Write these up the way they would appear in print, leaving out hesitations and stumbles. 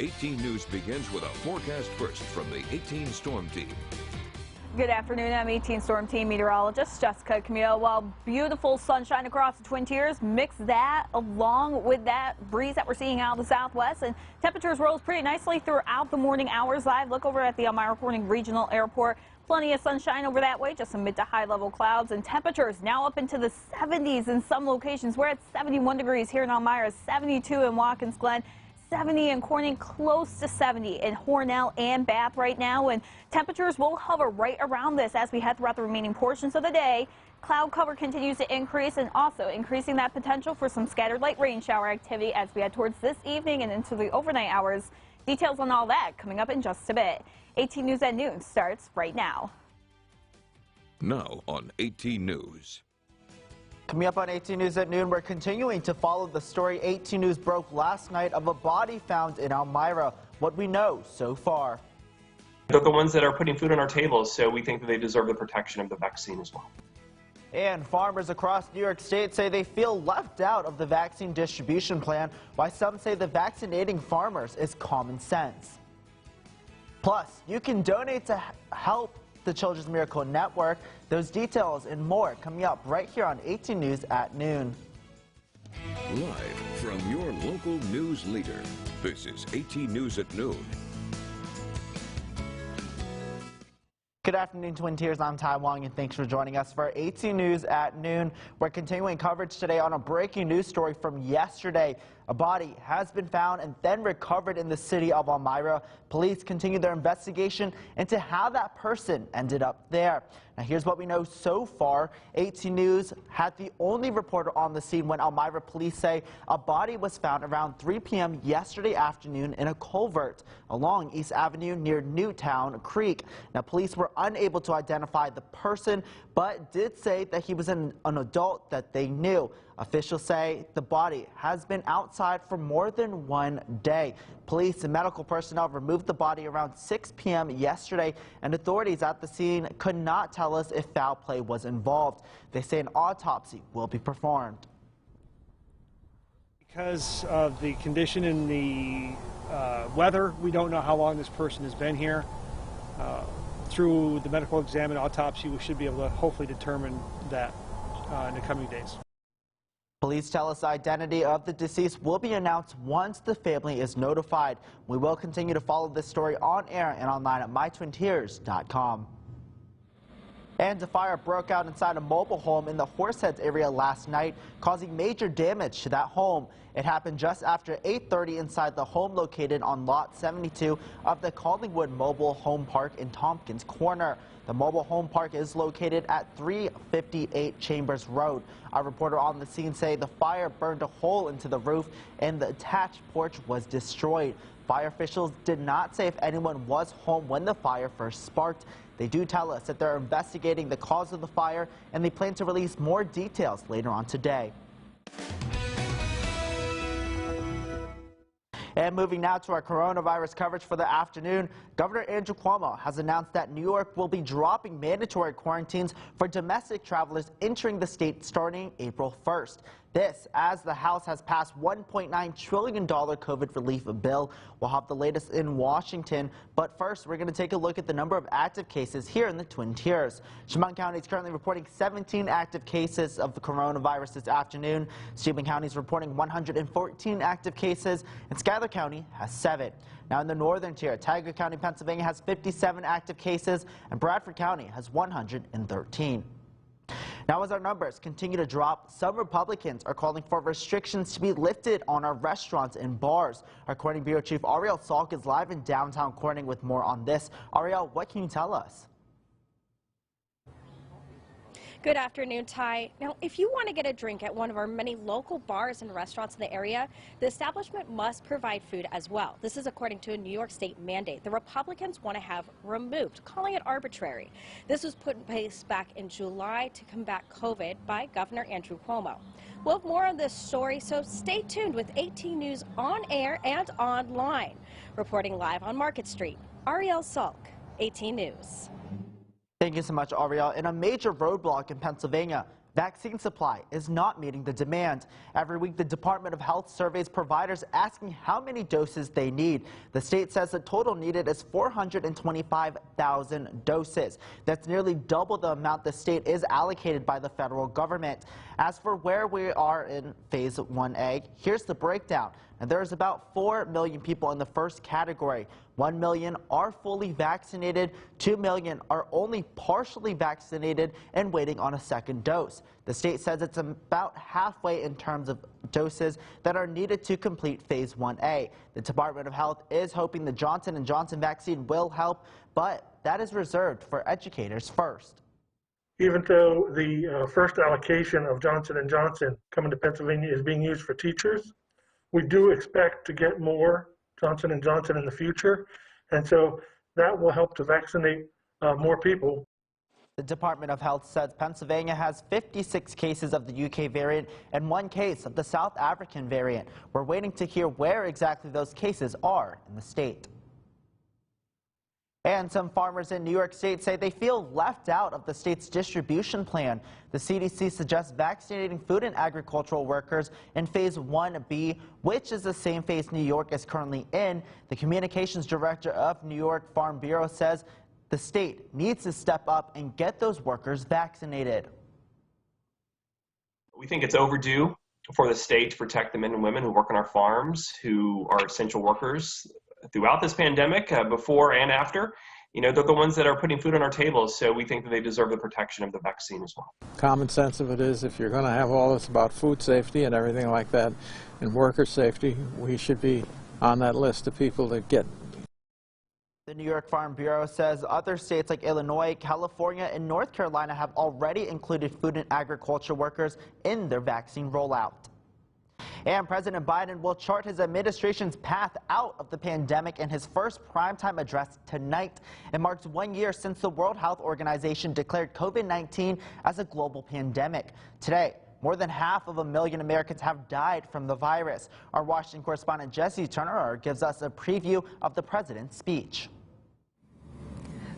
18 News begins with a forecast first from the 18 Storm Team. Good afternoon, I'm 18 Storm Team meteorologist Jessica Camille. While beautiful sunshine across the Twin Tiers, mix that along with that breeze that we're seeing out of the southwest, and temperatures rose pretty nicely throughout the morning hours. Live look over at the Elmira Corning Regional Airport. Plenty of sunshine over that way, just some mid to high level clouds, and temperatures now up into the 70s in some locations. We're at 71 degrees here in Elmira, 72 in Watkins Glen, 70 in Corning, close to 70 in Hornell and Bath right now, and temperatures will hover right around this as we head throughout the remaining portions of the day. Cloud cover continues to increase, and also increasing that potential for some scattered light rain shower activity as we head towards this evening and into the overnight hours. Details on all that coming up in just a bit. 18 News at noon starts right now. Now on 18 News. Coming up on 18 News at noon, we're continuing to follow the story 18 News broke last night of a body found in Elmira. What we know so far. They're the ones that are putting food on our tables, so we think that they deserve the protection of the vaccine as well. And farmers across New York State say they feel left out of the vaccine distribution plan, while some say the vaccinating farmers is common sense. Plus, you can donate to help the Children's Miracle Network. Those details and more coming up right here on 18 News at noon. Live from your local news leader, this is 18 News at noon. Good afternoon, Twin Tiers. I'm Ty Wong, and thanks for joining us for 18 News at noon. We're continuing coverage today on a breaking news story from yesterday. A body has been found and then recovered in the city of Elmira. Police continue their investigation into how that person ended up there. Now, here's what we know so far. 18 News had the only reporter on the scene when Elmira police say a body was found around 3 p.m. yesterday afternoon in a culvert along East Avenue near Newtown Creek. Now, police were unable to identify the person, but did say that he was an adult that they knew. Officials say the body has been outside for more than 1 day. Police and medical personnel removed the body around 6 p.m. yesterday, and authorities at the scene could not tell us if foul play was involved. They say an autopsy will be performed. Because of the condition in the weather, we don't know how long this person has been here. Through the medical exam and autopsy, we should be able to hopefully determine that in the coming days. Police tell us the identity of the deceased will be announced once the family is notified. We will continue to follow this story on air and online at mytwintiers.com. And a fire broke out inside a mobile home in the Horseheads area last night, causing major damage to that home. It happened just after 8:30 inside the home located on Lot 72 of the Collingwood Mobile Home Park in Tompkins Corner. The mobile home park is located at 358 Chambers Road. Our reporter on the scene say the fire burned a hole into the roof and the attached porch was destroyed. Fire officials did not say if anyone was home when the fire first sparked. They do tell us that they're investigating the cause of the fire, and they plan to release more details later on today. And moving now to our coronavirus coverage for the afternoon, Governor Andrew Cuomo has announced that New York will be dropping mandatory quarantines for domestic travelers entering the state starting April 1st. This as the House has passed $1.9 trillion COVID relief bill. We'll have the latest in Washington, but first we're going to take a look at the number of active cases here in the Twin Tiers. Chemung County is currently reporting 17 active cases of the coronavirus this afternoon. Steuben County is reporting 114 active cases, and Schuyler County has 7. Now in the northern tier, Tiger County, Pennsylvania has 57 active cases, and Bradford County has 113. Now, as our numbers continue to drop, some Republicans are calling for restrictions to be lifted on our restaurants and bars. Our Corning Bureau Chief Ariel Salk is live in downtown Corning with more on this. Ariel, what can you tell us? Good afternoon, Ty. Now, if you want to get a drink at one of our many local bars and restaurants in the area, the establishment must provide food as well. This is according to a New York State mandate the Republicans want to have removed, calling it arbitrary. This was put in place back in July to combat COVID by Governor Andrew Cuomo. We'll have more on this story, so stay tuned with 18 News on air and online. Reporting live on Market Street, Ariel Salk, 18 News. Thank you so much, Ariel. In a major roadblock in Pennsylvania, Vaccine supply is not meeting the demand. Every week, the Department of Health surveys providers asking how many doses they need. The state says the total needed is 425,000 doses. That's nearly double the amount the state is allocated by the federal government. As for where we are in Phase 1A, here's the breakdown. And there's about 4 million people in the first category. 1 million are fully vaccinated, 2 million are only partially vaccinated and waiting on a second dose. The state says it's about halfway in terms of doses that are needed to complete Phase 1A. The Department of Health is hoping the Johnson & Johnson vaccine will help, but that is reserved for educators first. Even though the first allocation of Johnson & Johnson coming to Pennsylvania is being used for teachers, we do expect to get more Johnson & Johnson in the future, and so that will help to vaccinate more people. The Department of Health says Pennsylvania has 56 cases of the UK variant and 1 case of the South African variant. We're waiting to hear where exactly those cases are in the state. And some farmers in New York State say they feel left out of the state's distribution plan. The CDC suggests vaccinating food and agricultural workers in Phase 1B, which is the same phase New York is currently in. The communications director of New York Farm Bureau says the state needs to step up and get those workers vaccinated. We think it's overdue for the state to protect the men and women who work on our farms, who are essential workers throughout this pandemic, before and after. You know, they're the ones that are putting food on our tables, so we think that they deserve the protection of the vaccine as well. Common sense of it is, if you're going to have all this about food safety and everything like that, and worker safety, we should be on that list of people that get. The New York Farm Bureau says other states like Illinois, California, and North Carolina have already included food and agriculture workers in their vaccine rollout. And President Biden will chart his administration's path out of the pandemic in his first primetime address tonight. It marks 1 year since the World Health Organization declared COVID-19 as a global pandemic. Today, more than 500,000 Americans have died from the virus. Our Washington correspondent Jesse Turner gives us a preview of the president's speech.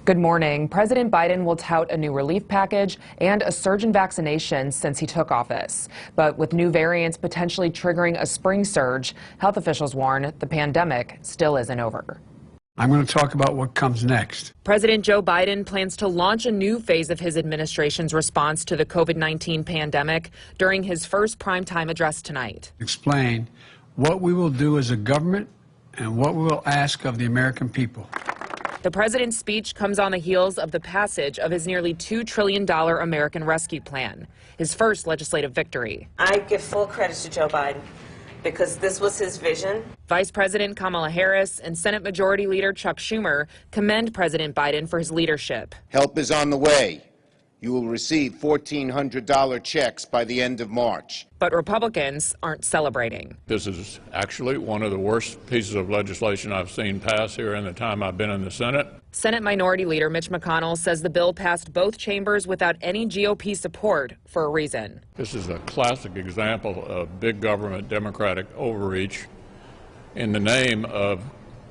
Good morning. President Biden will tout a new relief package and a surge in vaccinations since he took office. But with new variants potentially triggering a spring surge, health officials warn the pandemic still isn't over. I'm going to talk about what comes next. President Joe Biden plans to launch a new phase of his administration's response to the COVID-19 pandemic during his first primetime address tonight. Explain what we will do as a government and what we will ask of the American people. The president's speech comes on the heels of the passage of his nearly $2 trillion American Rescue Plan, his first legislative victory. I give full credit to Joe Biden because this was his vision. Vice President Kamala Harris and Senate Majority Leader Chuck Schumer commend President Biden for his leadership. Help is on the way. You will receive $1,400 checks by the end of March. But Republicans aren't celebrating. This is actually one of the worst pieces of legislation I've seen pass here in the time I've been in the Senate. Senate Minority Leader Mitch McConnell says the bill passed both chambers without any GOP support for a reason. This is a classic example of big government Democratic overreach in the name of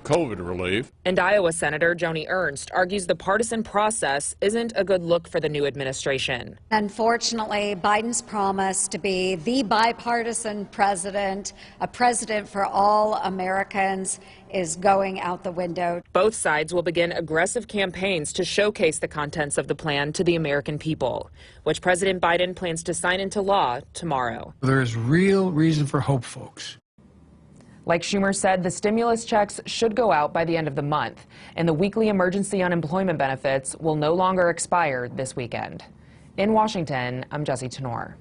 COVID relief. And Iowa Senator Joni Ernst argues the partisan process isn't a good look for the new administration. Unfortunately, Biden's promise to be the bipartisan president, a president for all Americans, is going out the window. Both sides will begin aggressive campaigns to showcase the contents of the plan to the American people, which President Biden plans to sign into law tomorrow. There is real reason for hope, folks. Like Schumer said, the stimulus checks should go out by the end of the month, and the weekly emergency unemployment benefits will no longer expire this weekend. In Washington, I'm Jesse Tenor.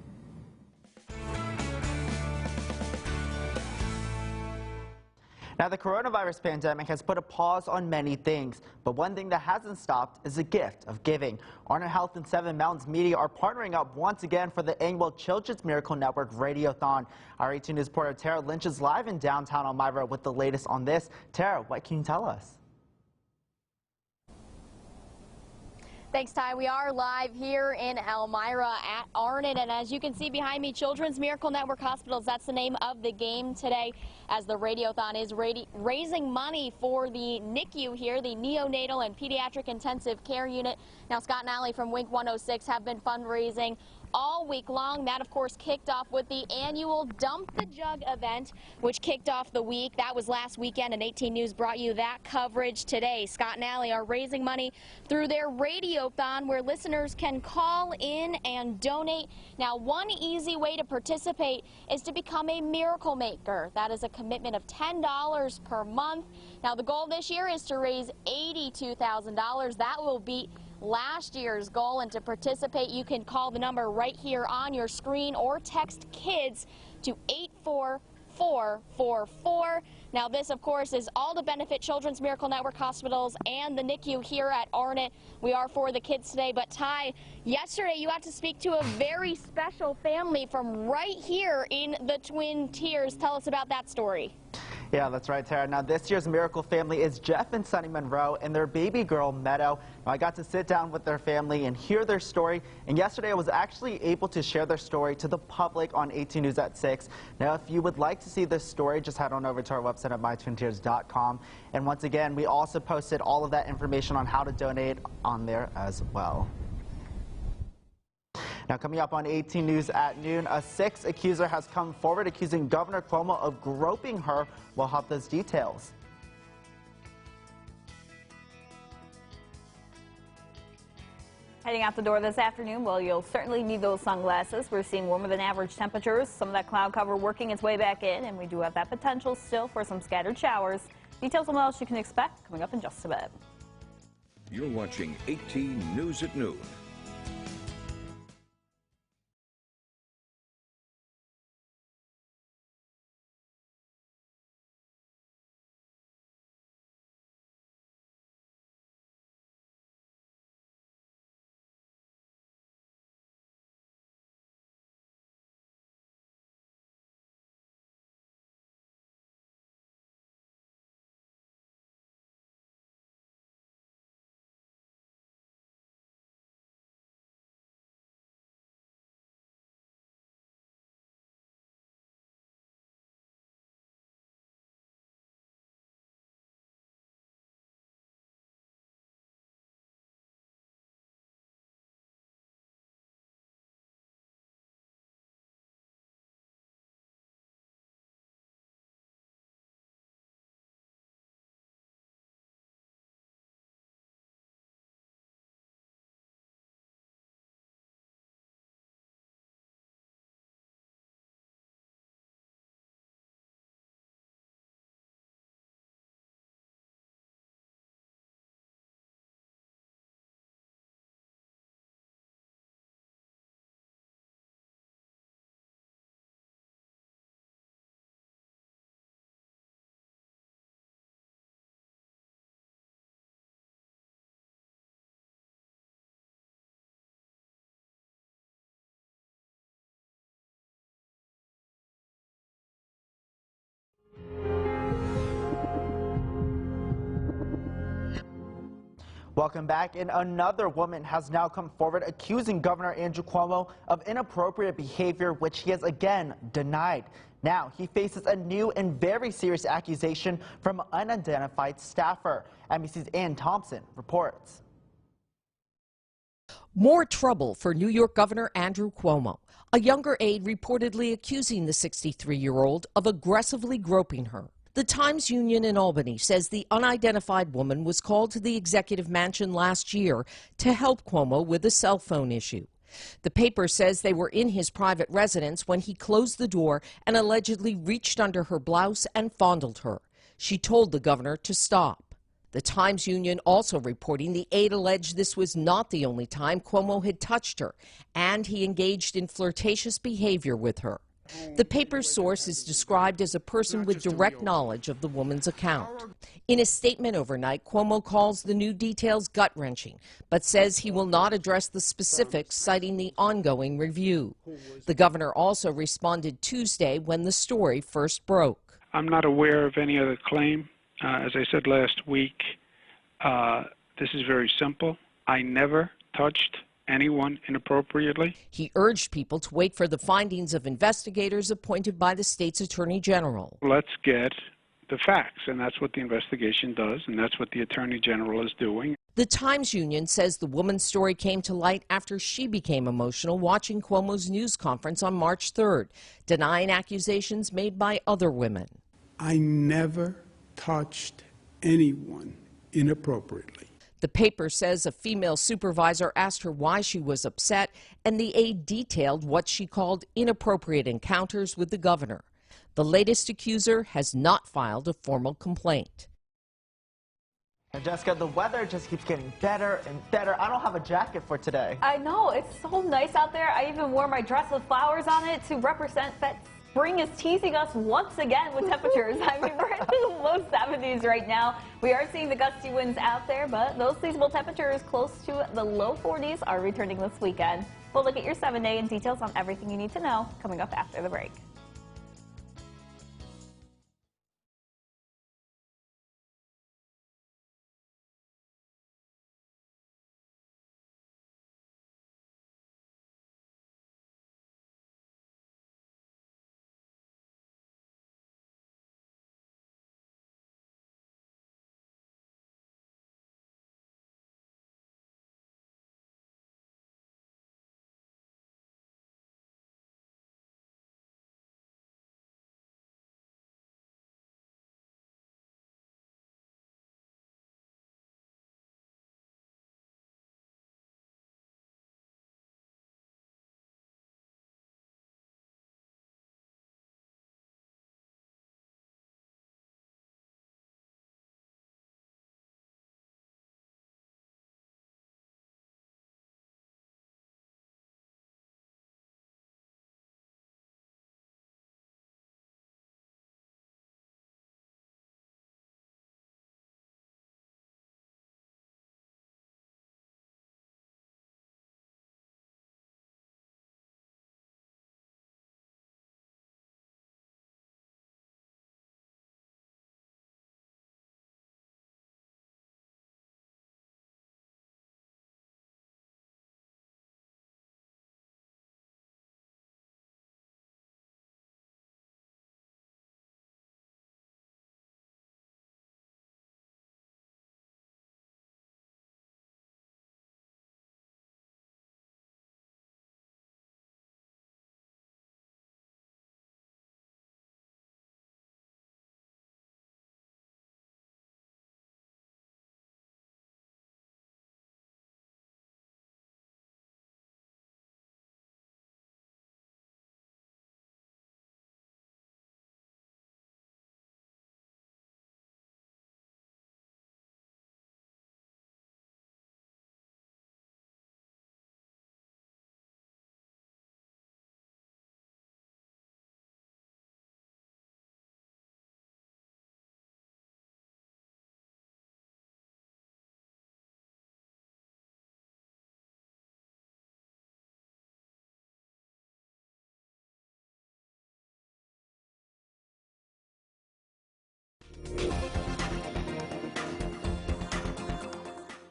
Now, the coronavirus pandemic has put a pause on many things, but one thing that hasn't stopped is the gift of giving. Arnon Health and Seven Mountains Media are partnering up once again for the annual Children's Miracle Network Radiothon. Our 18 News reporter Tara Lynch is live in downtown Elmira with the latest on this. Tara, what can you tell us? Thanks, Ty. We are live here in Elmira at Arnon, and as you can see behind me, Children's Miracle Network Hospitals, that's the name of the game today, as the Radiothon is raising money for the NICU here, the Neonatal and Pediatric Intensive Care Unit. Now, Scott and Allie from Wink 106 have been fundraising all week long. That, of course, kicked off with the annual Dump the Jug event, which kicked off the week. That was last weekend, and 18 News brought you that coverage today. Scott and Allie are raising money through their Radiothon, where listeners can call in and donate. Now, one easy way to participate is to become a Miracle Maker. That is a commitment of $10 per month. Now, the goal this year is to raise $82,000. That will beat last year's goal, and to participate you can call the number right here on your screen or text KIDS to 84444. Now, this, of course, is all to benefit Children's Miracle Network hospitals and the NICU here at Arnett. We are for the kids today. But Ty, yesterday you got to speak to a very special family from right here in the Twin Tiers. Tell us about that story. Yeah, that's right, Tara. Now, this year's Miracle family is Jeff and Sunny Monroe and their baby girl, Meadow. Now, I got to sit down with their family and hear their story. And yesterday, I was actually able to share their story to the public on 18 News at 6. Now, if you would like to see this story, just head on over to our website at mytwintiers.com. And once again, we also posted all of that information on how to donate on there as well. Now, coming up on 18 News at noon, a sixth accuser has come forward accusing Governor Cuomo of groping her. We'll have those details. Heading out the door this afternoon, well, you'll certainly need those sunglasses. We're seeing warmer than average temperatures. Some of that cloud cover working its way back in, and we do have that potential still for some scattered showers. Details on what else you can expect coming up in just a bit. You're watching 18 News at noon. Welcome back. And another woman has now come forward accusing Governor Andrew Cuomo of inappropriate behavior, which he has again denied. Now, he faces a new and very serious accusation from an unidentified staffer. NBC's Ann Thompson reports. More trouble for New York Governor Andrew Cuomo. A younger aide reportedly accusing the 63-year-old of aggressively groping her. The Times-Union in Albany says the unidentified woman was called to the executive mansion last year to help Cuomo with a cell phone issue. The paper says they were in his private residence when he closed the door and allegedly reached under her blouse and fondled her. She told the governor to stop. The Times-Union also reporting the aide alleged this was not the only time Cuomo had touched her, and he engaged in flirtatious behavior with her. The paper's source is described as a person with direct knowledge of the woman's account. In a statement overnight, Cuomo calls the new details gut-wrenching, but says he will not address the specifics, citing the ongoing review. The governor also responded Tuesday when the story first broke. I'm not aware of any other claim. As I said last week, this is very simple. I never touched anyone inappropriately. He urged people to wait for the findings of investigators appointed by the state's attorney general. Let's get the facts, and that's what the investigation does, and that's what the attorney general is doing. The Times-Union says the woman's story came to light after she became emotional watching Cuomo's news conference on March 3rd, denying accusations made by other women. I never touched anyone inappropriately. The paper says a female supervisor asked her why she was upset, and the aide detailed what she called inappropriate encounters with the governor. The latest accuser has not filed a formal complaint. And Jessica, the weather just keeps getting better and better. I don't have a jacket for today. I know, it's so nice out there. I even wore my dress with flowers on it to represent that spring is teasing us once again with temperatures. I mean, we're in the low 70s right now. We are seeing the gusty winds out there, but those seasonable temperatures close to the low 40s are returning this weekend. We'll look at your 7-day and details on everything you need to know coming up after the break.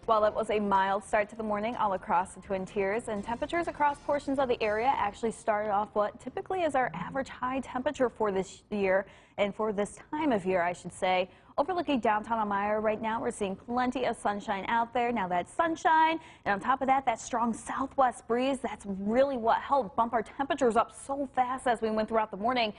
Well, it was a mild start to the morning all across the Twin Tiers, and temperatures across portions of the area actually started off what typically is our average high temperature for this year, and for this time of year, I should say. Overlooking downtown Elmira right now, we're seeing plenty of sunshine out there. Now that sunshine, and on top of that, that strong southwest breeze, that's really what helped bump our temperatures up so fast as we went throughout the morning.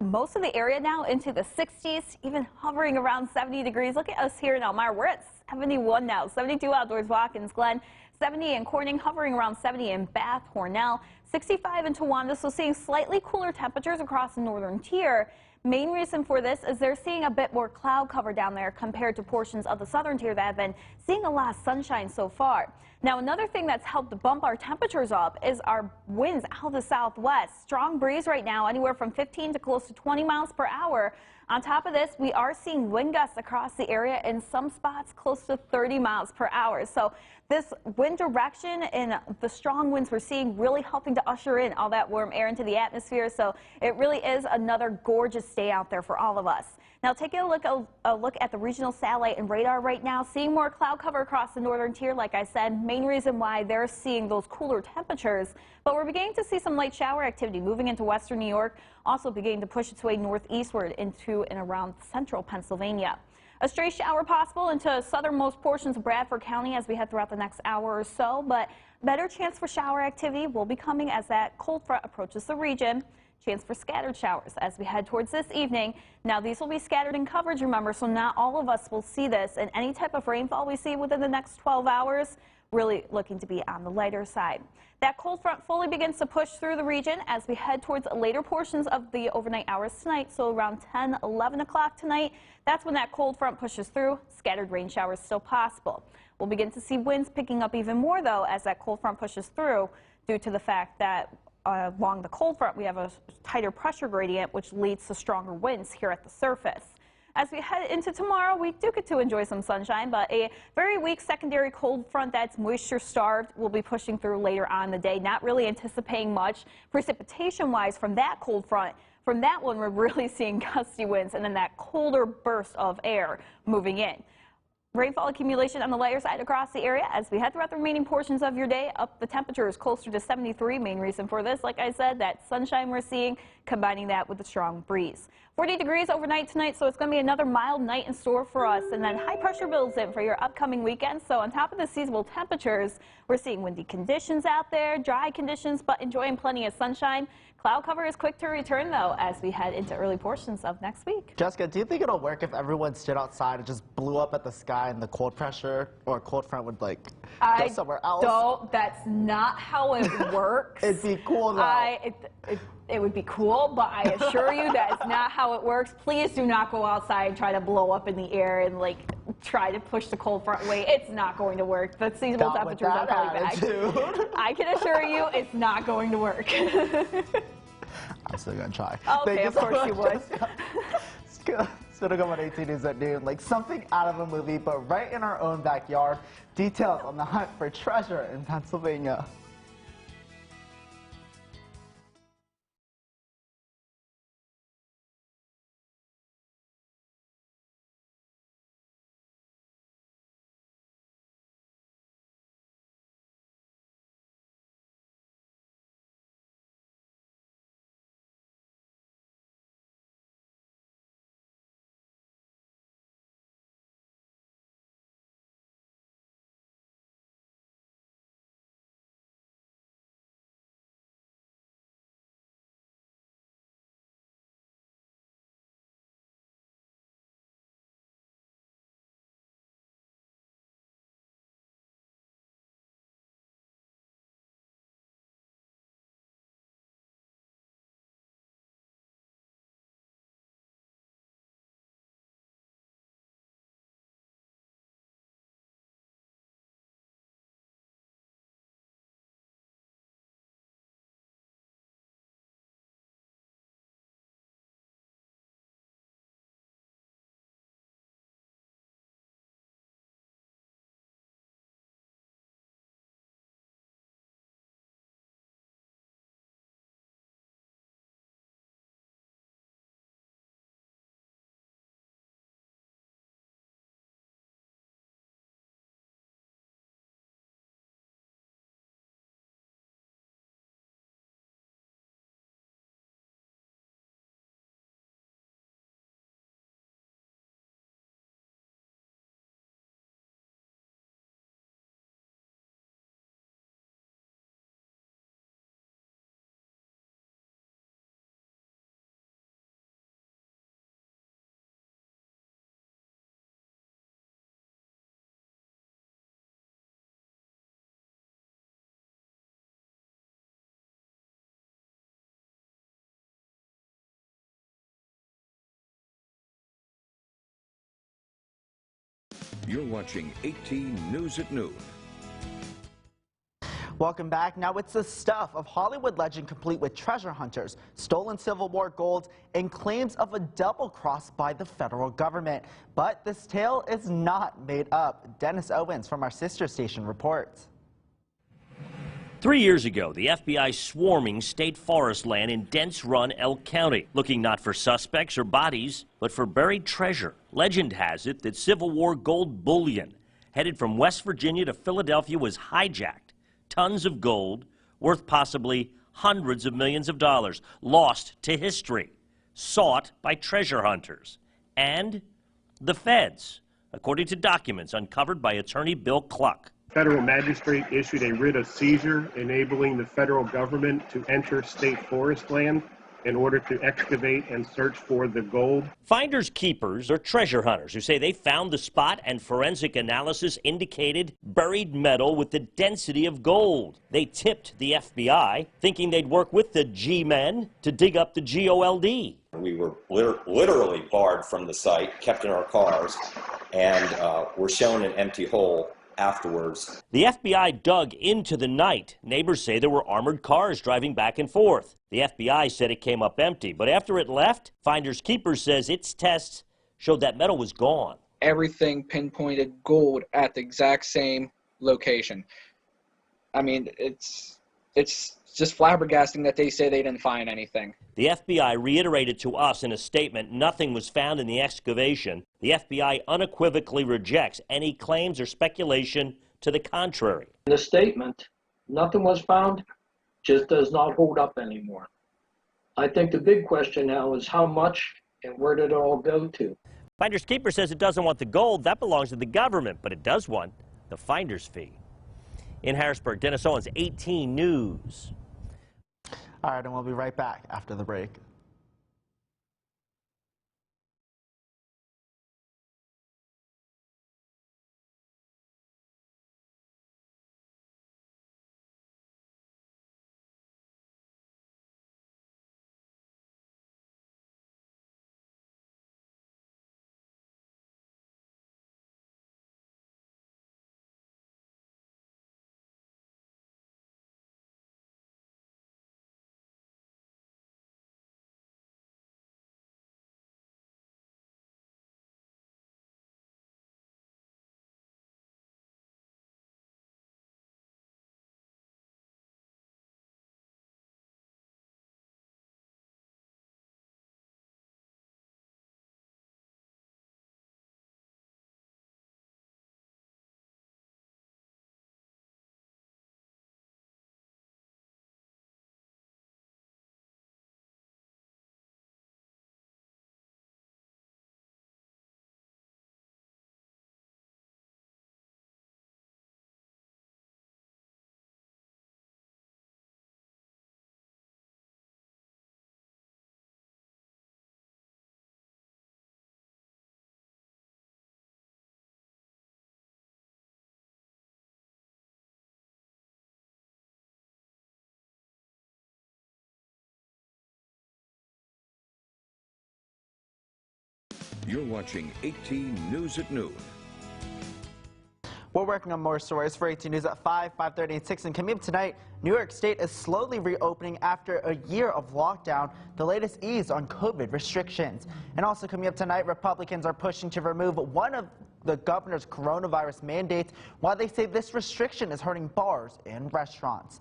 Most of the area now into the 60s, even hovering around 70 degrees. Look at us here in Elmira. We're at 71 now, 72 outdoors Watkins Glen, 70 in Corning, hovering around 70 in Bath, Hornell, 65 in Towanda, so seeing slightly cooler temperatures across the northern tier. Main reason for this is they're seeing a bit more cloud cover down there compared to portions of the southern tier that have been seeing a lot of sunshine so far. Now, another thing that's helped bump our temperatures up is our winds out of the southwest. Strong breeze right now, anywhere from 15 to close to 20 miles per hour. On top of this, we are seeing wind gusts across the area, in some spots close to 30 miles per hour. So this wind direction and the strong winds we're seeing really helping to usher in all that warm air into the atmosphere. So it really is another gorgeous day out there for all of us. Now, taking a look at the regional satellite and radar right now, seeing more cloud cover across the northern tier, like I said, main reason why they're seeing those cooler temperatures. But we're beginning to see some light shower activity moving into western New York, also beginning to push its way northeastward into and around central Pennsylvania. A stray shower possible into southernmost portions of Bradford County as we head throughout the next hour or so, but better chance for shower activity will be coming as that cold front approaches the region. Chance for scattered showers as we head towards this evening. Now, these will be scattered in coverage, remember, so not all of us will see this, and any type of rainfall we see within the next 12 hours really looking to be on the lighter side. That cold front fully begins to push through the region as we head towards later portions of the overnight hours tonight, so around 10, 11 o'clock tonight. That's when that cold front pushes through. Scattered rain showers still possible. We'll begin to see winds picking up even more, though, as that cold front pushes through due to the fact that along the cold front, we have a tighter pressure gradient, which leads to stronger winds here at the surface. As we head into tomorrow, we do get to enjoy some sunshine, but a very weak secondary cold front that's moisture starved will be pushing through later on in the day. Not really anticipating much precipitation-wise from that cold front. From that one, we're really seeing gusty winds and then that colder burst of air moving in. Rainfall accumulation on the lighter side across the area as we head throughout the remaining portions of your day. Up the temperatures closer to 73. Main reason for this, like I said, that sunshine we're seeing, combining that with a strong breeze. 40 degrees overnight tonight, so it's going to be another mild night in store for us. And then high pressure builds in for your upcoming weekend. So on top of the seasonal temperatures, we're seeing windy conditions out there, dry conditions, but enjoying plenty of sunshine. Cloud cover is quick to return, though, as we head into early portions of next week. Jessica, do you think it'll work if everyone stood outside and just blew up at the sky and the cold pressure or cold front would, like, go somewhere else? That's not how it works. It'd be cool, though. It would be cool, but I assure you that is not how it works. Please do not go outside and try to blow up in the air and, like, try to push the cold front away. It's not going to work. The seasonal temperatures are coming back. I can assure you it's not going to work. I'm still going to try. Okay, of course you would. Still to come on 18 News at noon. Like something out of a movie, but right in our own backyard. Details on the hunt for treasure in Pennsylvania. You're watching 18 News at Noon. Welcome back. Now it's the stuff of Hollywood legend complete with treasure hunters, stolen Civil War gold, and claims of a double cross by the federal government. But this tale is not made up. Dennis Owens from our sister station reports. 3 years ago, the FBI swarming state forest land in Dents Run, Elk County, looking not for suspects or bodies, but for buried treasure. Legend has it that Civil War gold bullion headed from West Virginia to Philadelphia was hijacked. Tons of gold, worth possibly hundreds of millions of dollars, lost to history, sought by treasure hunters. And The feds, according to documents uncovered by attorney Bill Cluck. Federal magistrate issued a writ of seizure enabling the federal government to enter state forest land in order to excavate and search for the gold. Finders keepers are treasure hunters who say they found the spot and forensic analysis indicated buried metal with the density of gold. They tipped the FBI, thinking they'd work with the G-men to dig up the GOLD. We were literally barred from the site, kept in our cars, and were shown an empty hole afterwards. The FBI dug into the night. Neighbors say there were armored cars driving back and forth. The FBI said it came up empty, but after it left, Finders Keepers says its tests showed that metal was gone. Everything pinpointed gold at the exact same location. I mean, it's just flabbergasting that they say they didn't find anything. The FBI reiterated to us in a statement nothing was found in the excavation. The FBI unequivocally rejects any claims or speculation to the contrary. The statement, nothing was found, just does not hold up anymore. I think the big question now is how much and where did it all go to? Finders Keeper says it doesn't want the gold. That belongs to the government, but it does want the finder's fee. In Harrisburg, Dennis Owens, 18 News. All right, and we'll be right back after the break. You're watching 18 News at Noon. We're working on more stories for 18 News at 5, 5:30, and 6. And coming up tonight, New York State is slowly reopening after a year of lockdown, the latest ease on COVID restrictions. And also coming up tonight, Republicans are pushing to remove one of the governor's coronavirus mandates, while they say this restriction is hurting bars and restaurants.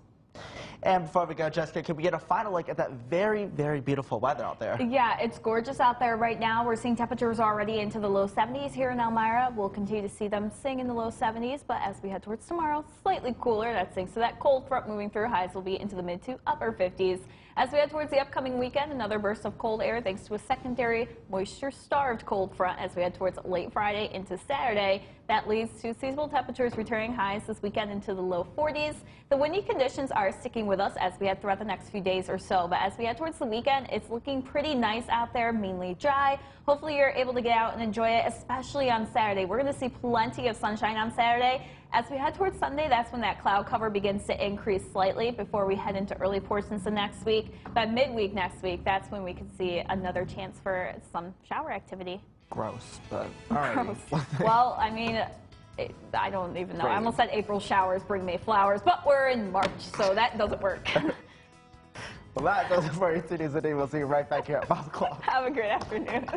And before we go, Jessica, can we get a final look at that very, very beautiful weather out there? Yeah, it's gorgeous out there right now. We're seeing temperatures already into the low 70s here in Elmira. We'll continue to see them sing in the low 70s, but as we head towards tomorrow, slightly cooler. That's thanks to that cold front moving through. Highs will be into the mid to upper 50s. As we head towards the upcoming weekend, another burst of cold air thanks to a secondary moisture-starved cold front as we head towards late Friday into Saturday. That leads to seasonal temperatures returning highs this weekend into the low 40s. The windy conditions are sticking with us as we head throughout the next few days or so. But as we head towards the weekend, it's looking pretty nice out there, mainly dry. Hopefully you're able to get out and enjoy it, especially on Saturday. We're going to see plenty of sunshine on Saturday. As we head towards Sunday, that's when that cloud cover begins to increase slightly before we head into early portions of next week. By midweek next week, that's when we can see another chance for some shower activity. Gross, but all right. Gross. Well, I mean, I don't even know. Crazy. I almost said April showers bring May flowers, but we're in March, so that doesn't work. Well, that does it for 18 News today. We'll see you right back here at 5 o'clock. Have a great afternoon.